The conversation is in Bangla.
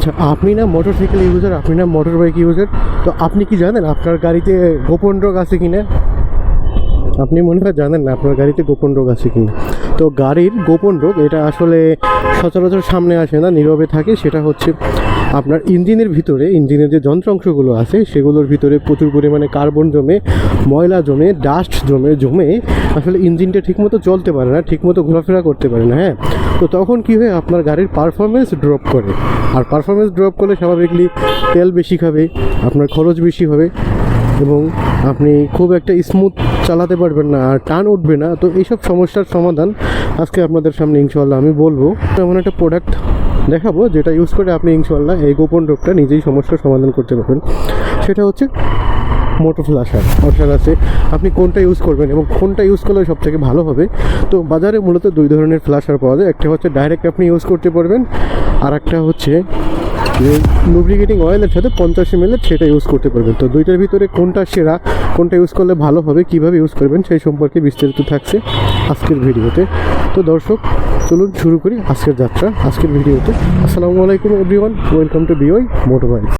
আচ্ছা, আপনি না মোটরসাইকেল ইউজার, আপনি না মোটর বাইক ইউজার, তো আপনি কি জানেন আপনার গাড়িতে গোপন রোগ আছে কিনা? আপনি মনে হয় জানেন না আপনার গাড়িতে গোপন রোগ আছে কিনা। তো গাড়ির গোপন রোগ এটা আসলে সচরাচর সামনে আসে না, নীরবে থাকে। সেটা হচ্ছে আপনার ইঞ্জিনের ভিতরে, ইঞ্জিনের যে যন্ত্রাংশগুলো আছে সেগুলোর ভিতরে প্রচুর পরিমাণে কার্বন জমে, ময়লা জমে, ডাস্ট জমে আসলে ইঞ্জিনটা ঠিকমতো চলতে পারে না, ঠিকমতো ঘোরাফেরা করতে পারে না। হ্যাঁ, তো তখন কী হয়, আপনার গাড়ির পারফরমেন্স ড্রপ করে। আর পারফরমেন্স ড্রপ করলে স্বাভাবিকলি তেল বেশি খাবে, আপনার খরচ বেশি হবে এবং আপনি খুব একটা স্মুথ চালাতে পারবেন না, আর টান উঠবে না। তো এইসব সমস্যার সমাধান আজকে আপনাদের সামনে ইনশাআল্লাহ আমি বলবো। এমন একটা প্রোডাক্ট দেখাবো যেটা ইউজ করে আপনি ইনশাআল্লাহ এই গোপন রোগটা নিজেই সমস্যার সমাধান করতে পারবেন। সেটা হচ্ছে মোটো ফ্ল্যাশার। অপশান আছে আপনি কোনটা ইউজ করবেন এবং কোনটা ইউজ করলে সবথেকে ভালো হবে। তো বাজারে মূলত দুই ধরনের ফ্ল্যাশার পাওয়া যায়। একটা হচ্ছে ডাইরেক্ট আপনি ইউজ করতে পারবেন, আর একটা হচ্ছে যে লুব্রিকেটিং অয়েলের সাথে 50 ml সেটা ইউজ করতে পারবেন। তো দুইটার ভিতরে কোনটা সেরা, কোনটা ইউজ করলে ভালো হবে, কীভাবে ইউজ করবেন সেই সম্পর্কে বিস্তারিত থাকছে আজকের ভিডিওতে। তো দর্শক চলুন শুরু করি আজকের যাত্রা, আজকের ভিডিওতে। আসসালামু আলাইকুম এভরিওয়ান, ওয়েলকাম টু বিওয়াই মোটোবাইকস।